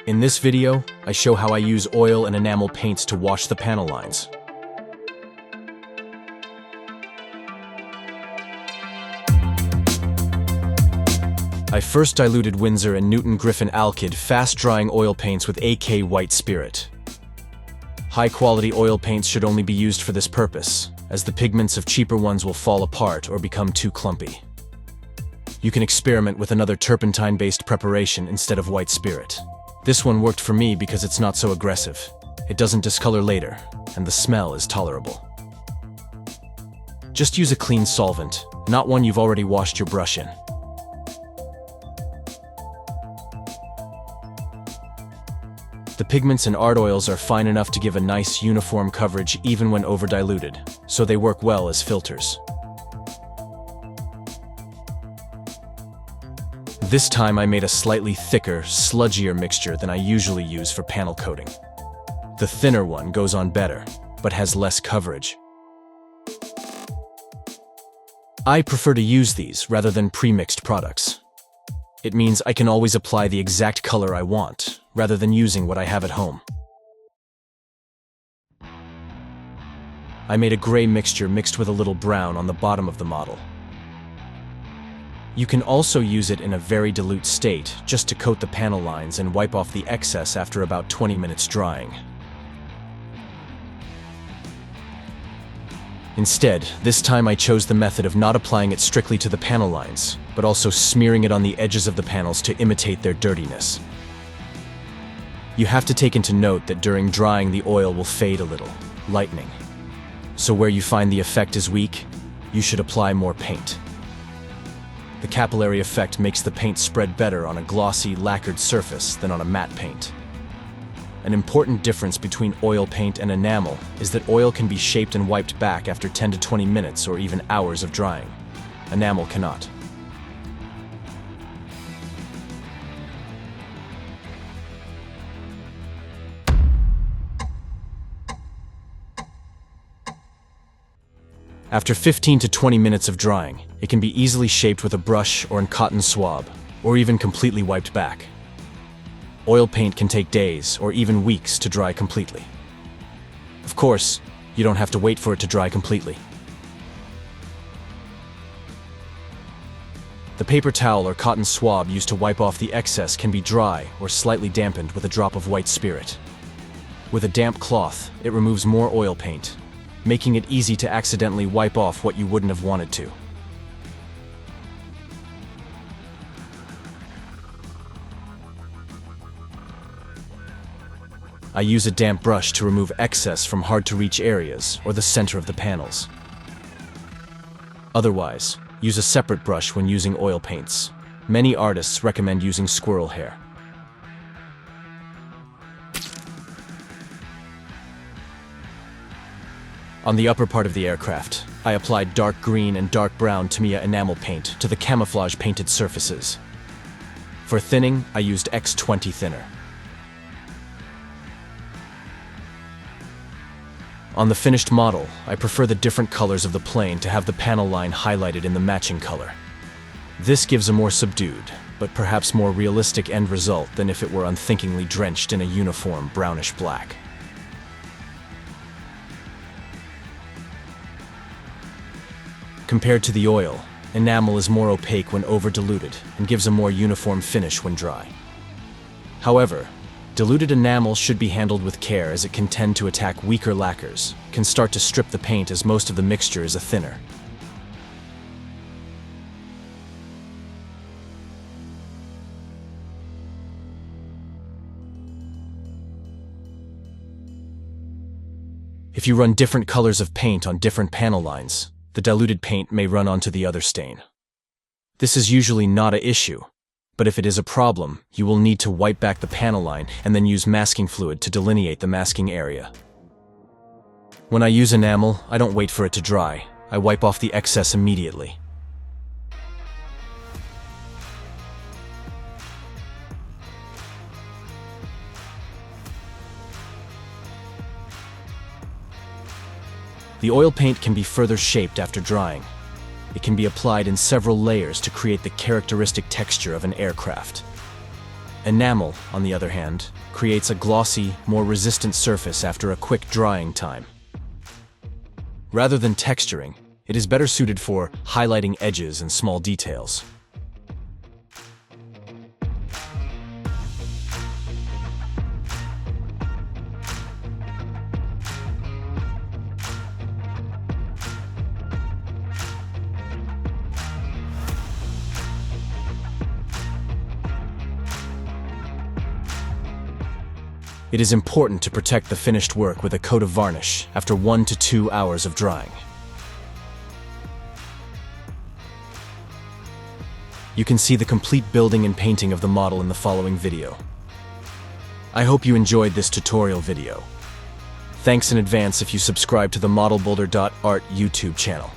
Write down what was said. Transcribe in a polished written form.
In this video, I show how I use oil and enamel paints to wash the panel lines. I first diluted Winsor Newton Griffin Alkyd fast-drying oil paints with AK white spirit. High-quality oil paints should only be used for this purpose, as the pigments of cheaper ones will fall apart or become too clumpy. You can experiment with another turpentine-based preparation instead of white spirit. This one worked for me because it's not so aggressive. It doesn't discolor later, and the smell is tolerable. Just use a clean solvent, not one you've already washed your brush in. The pigments and art oils are fine enough to give a nice uniform coverage even when over-diluted, so they work well as filters. This time I made a slightly thicker, sludgier mixture than I usually use for panel coating. The thinner one goes on better, but has less coverage. I prefer to use these rather than pre-mixed products. It means I can always apply the exact color I want, rather than using what I have at home. I made a gray mixture mixed with a little brown on the bottom of the model. You can also use it in a very dilute state, just to coat the panel lines and wipe off the excess after about 20 minutes drying. Instead, this time I chose the method of not applying it strictly to the panel lines, but also smearing it on the edges of the panels to imitate their dirtiness. You have to take into note that during drying the oil will fade a little, lightening. So where you find the effect is weak, you should apply more paint. The capillary effect makes the paint spread better on a glossy, lacquered surface than on a matte paint. An important difference between oil paint and enamel is that oil can be shaped and wiped back after 10 to 20 minutes or even hours of drying. Enamel cannot. After 15 to 20 minutes of drying, it can be easily shaped with a brush or a cotton swab, or even completely wiped back. Oil paint can take days or even weeks to dry completely. Of course, you don't have to wait for it to dry completely. The paper towel or cotton swab used to wipe off the excess can be dry or slightly dampened with a drop of white spirit. With a damp cloth, it removes more oil paint, making it easy to accidentally wipe off what you wouldn't have wanted to. I use a damp brush to remove excess from hard-to-reach areas or the center of the panels. Otherwise, use a separate brush when using oil paints. Many artists recommend using squirrel hair. On the upper part of the aircraft, I applied dark green and dark brown Tamiya enamel paint to the camouflage painted surfaces. For thinning, I used X20 thinner. On the finished model, I prefer the different colors of the plane to have the panel line highlighted in the matching color. This gives a more subdued, but perhaps more realistic end result than if it were unthinkingly drenched in a uniform brownish black. Compared to the oil, enamel is more opaque when over-diluted and gives a more uniform finish when dry. However, diluted enamel should be handled with care as it can tend to attack weaker lacquers, can start to strip the paint as most of the mixture is a thinner. If you run different colors of paint on different panel lines, the diluted paint may run onto the other stain. This is usually not an issue, but if it is a problem, you will need to wipe back the panel line and then use masking fluid to delineate the masking area. When I use enamel, I don't wait for it to dry. I wipe off the excess immediately. The oil paint can be further shaped after drying. It can be applied in several layers to create the characteristic texture of an aircraft. Enamel, on the other hand, creates a glossy, more resistant surface after a quick drying time. Rather than texturing, it is better suited for highlighting edges and small details. It is important to protect the finished work with a coat of varnish after 1 to 2 hours of drying. You can see the complete building and painting of the model in the following video. I hope you enjoyed this tutorial video. Thanks in advance if you subscribe to the modelbuilder.art YouTube channel.